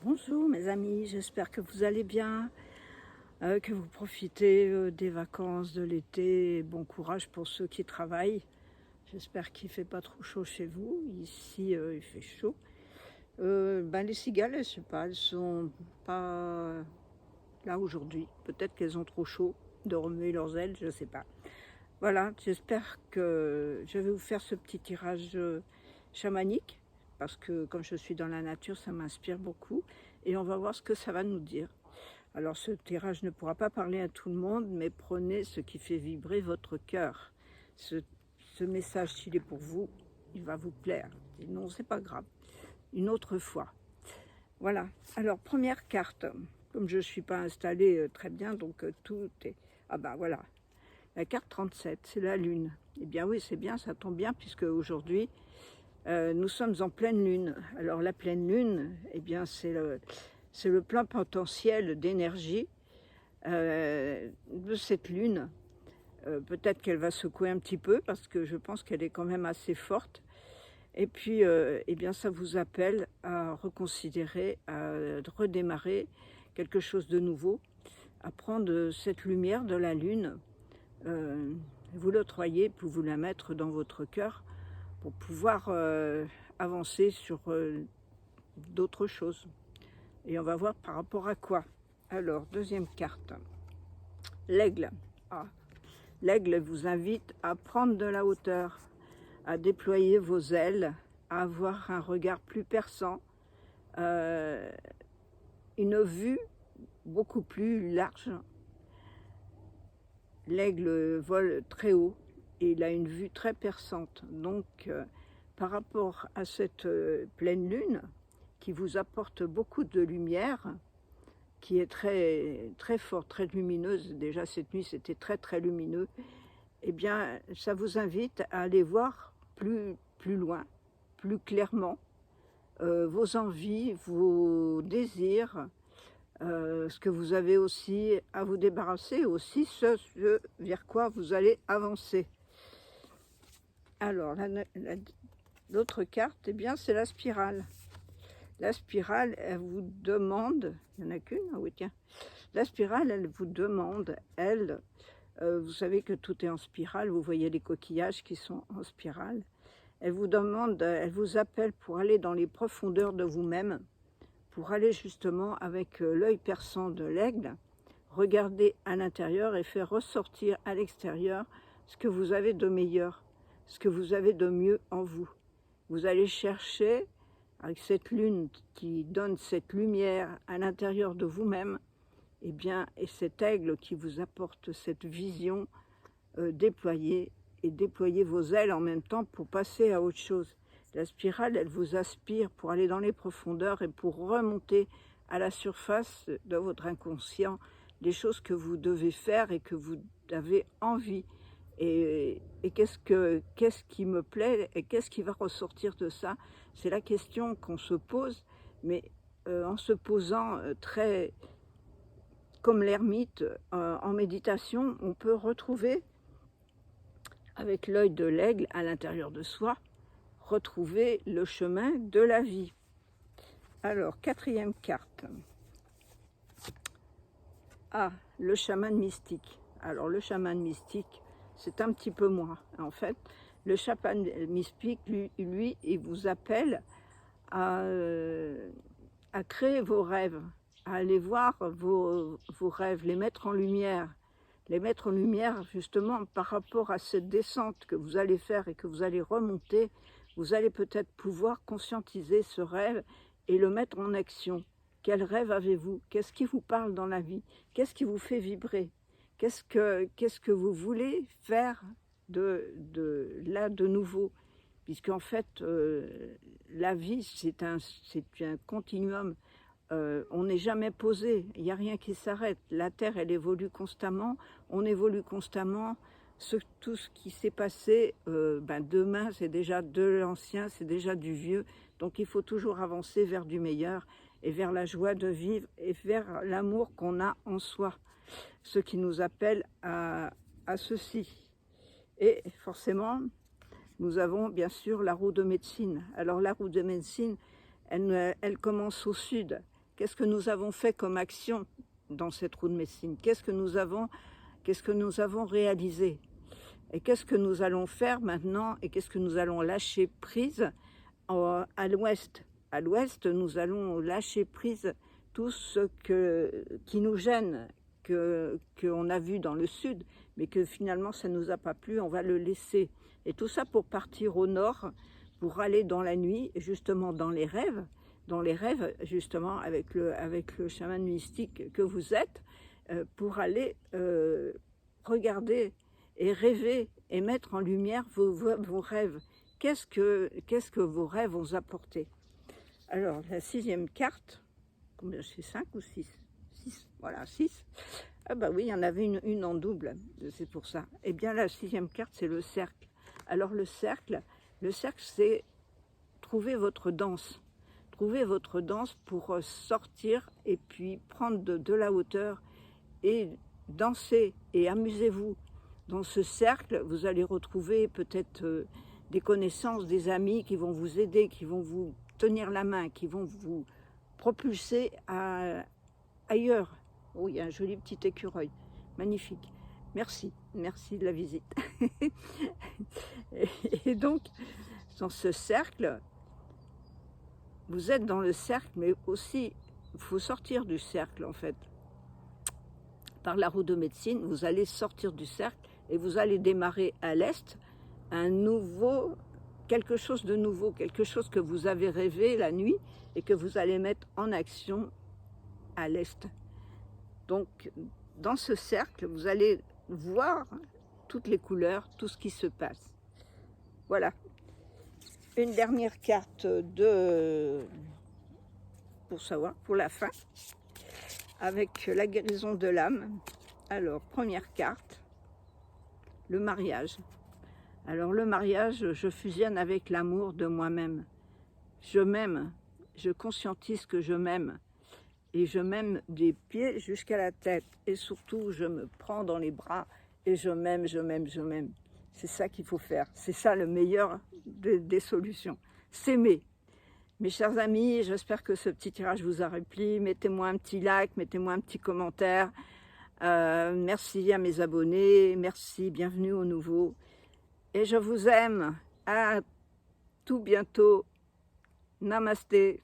Bonjour mes amis, j'espère que vous allez bien, que vous profitez des vacances de l'été. Bon courage pour ceux qui travaillent. J'espère qu'il ne fait pas trop chaud chez vous. Ici, il fait chaud. Les cigales, je ne sais pas, elles sont pas là aujourd'hui. Peut-être qu'elles ont trop chaud de remuer leurs ailes, je ne sais pas. Voilà, j'espère que je vais vous faire ce petit tirage chamanique, parce que comme je suis dans la nature, ça m'inspire beaucoup, et on va voir ce que ça va nous dire. Alors ce tirage ne pourra pas parler à tout le monde, mais prenez ce qui fait vibrer votre cœur. Ce message, s'il est pour vous, il va vous plaire. Sinon, c'est pas grave. Une autre fois. Voilà. Alors, première carte. Comme je ne suis pas installée très bien, donc tout est... Ah ben voilà. La carte 37, c'est la Lune. Eh bien oui, c'est bien, ça tombe bien, puisque aujourd'hui, nous sommes en pleine Lune. Alors la pleine Lune, eh bien c'est le plein potentiel d'énergie de cette Lune. Peut-être qu'elle va secouer un petit peu, parce que je pense qu'elle est quand même assez forte. Et puis, eh bien, ça vous appelle à reconsidérer, à redémarrer quelque chose de nouveau, à prendre cette lumière de la Lune, vous l'octroyer, puis vous la mettre dans votre cœur pour pouvoir avancer sur d'autres choses. Et on va voir par rapport à quoi. Alors, deuxième carte, l'aigle. Ah, l'aigle vous invite à prendre de la hauteur, à déployer vos ailes, à avoir un regard plus perçant, une vue beaucoup plus large. L'aigle vole très haut et il a une vue très perçante. Donc, par rapport à cette pleine lune qui vous apporte beaucoup de lumière, qui est très, très forte, très lumineuse, déjà cette nuit c'était très très lumineux, eh bien ça vous invite à aller voir plus loin, plus clairement, vos envies, vos désirs, ce que vous avez aussi à vous débarrasser, aussi ce vers quoi vous allez avancer. Alors, l'autre carte, eh bien, c'est la spirale. La spirale, elle vous demande, il n'y en a qu'une, ah oui tiens, la spirale, elle vous demande, elle, vous savez que tout est en spirale, vous voyez les coquillages qui sont en spirale, elle vous demande, elle vous appelle pour aller dans les profondeurs de vous-même, pour aller justement avec l'œil perçant de l'aigle, regarder à l'intérieur et faire ressortir à l'extérieur ce que vous avez de meilleur, ce que vous avez de mieux en vous. Vous allez chercher, avec cette lune qui donne cette lumière à l'intérieur de vous-même, et cet aigle qui vous apporte cette vision, déployer vos ailes en même temps pour passer à autre chose. La spirale, elle vous aspire pour aller dans les profondeurs et pour remonter à la surface de votre inconscient les choses que vous devez faire et que vous avez envie. Et qu'est-ce qui me plaît et qu'est-ce qui va ressortir de ça? C'est la question qu'on se pose, mais en se posant très comme l'ermite en méditation, on peut retrouver avec l'œil de l'aigle à l'intérieur de soi, retrouver le chemin de la vie. Alors, quatrième carte. Ah, le chaman mystique. Alors, le chaman mystique, c'est un petit peu moi. En fait, le chaman mystique, lui, il vous appelle à créer vos rêves, à aller voir vos rêves, les mettre en lumière justement par rapport à cette descente que vous allez faire et que vous allez remonter. Vous allez peut-être pouvoir conscientiser ce rêve et le mettre en action. Quel rêve avez-vous? Qu'est-ce qui vous parle dans la vie? Qu'est-ce qui vous fait vibrer? Qu'est-ce que vous voulez faire là de nouveau? Puisqu'en fait, la vie, c'est un continuum. On n'est jamais posé, il n'y a rien qui s'arrête. La Terre, elle évolue constamment, on évolue constamment. Tout ce qui s'est passé, demain, c'est déjà de l'ancien, c'est déjà du vieux. Donc il faut toujours avancer vers du meilleur et vers la joie de vivre et vers l'amour qu'on a en soi. Ce qui nous appelle à ceci. Et forcément, nous avons bien sûr la roue de médecine. Alors la roue de médecine, elle commence au sud. Qu'est-ce que nous avons fait comme action dans cette roue de médecine? Qu'est-ce que nous avons réalisé? Et qu'est-ce que nous allons faire maintenant? Et qu'est-ce que nous allons lâcher prise à l'ouest? À l'ouest, nous allons lâcher prise tout ce qui nous gêne, qu'on a vu dans le sud, mais que finalement ça ne nous a pas plu, on va le laisser. Et tout ça pour partir au nord, pour aller dans la nuit, justement dans les rêves, justement avec le chaman mystique que vous êtes, pour aller regarder et rêver et mettre en lumière vos rêves. Qu'est-ce que vos rêves ont apporté? Alors, la 6e carte, combien c'est, 5 ou 6? 6, voilà, 6. Ah bah oui, il y en avait une en double, c'est pour ça. Eh bien, la 6e carte, c'est le cercle. Alors, le cercle, c'est trouver votre danse. Trouver votre danse pour sortir et puis prendre de la hauteur et danser et amusez-vous. Dans ce cercle, vous allez retrouver peut-être des connaissances, des amis qui vont vous aider, qui vont vous tenir la main, qui vont vous propulser ailleurs. Oh, il y a un joli petit écureuil, magnifique. Merci de la visite. Et donc, dans ce cercle, vous êtes dans le cercle, mais aussi, il faut sortir du cercle en fait. Par la roue de médecine, vous allez sortir du cercle et vous allez démarrer à l'est quelque chose de nouveau, quelque chose que vous avez rêvé la nuit et que vous allez mettre en action à l'est. Donc, dans ce cercle, vous allez voir toutes les couleurs, tout ce qui se passe. Voilà. Une dernière carte pour savoir, pour la fin, avec la guérison de l'âme. Alors, première carte, le mariage. Alors, le mariage, je fusionne avec l'amour de moi-même. Je m'aime, je conscientise que je m'aime. Et je m'aime des pieds jusqu'à la tête. Et surtout, je me prends dans les bras et je m'aime, je m'aime, je m'aime. C'est ça qu'il faut faire. C'est ça le meilleur des solutions. S'aimer. Mes chers amis, j'espère que ce petit tirage vous a repli. Mettez-moi un petit like, mettez-moi un petit commentaire. Merci à mes abonnés. Merci, bienvenue aux nouveaux. Et je vous aime. À tout bientôt. Namasté.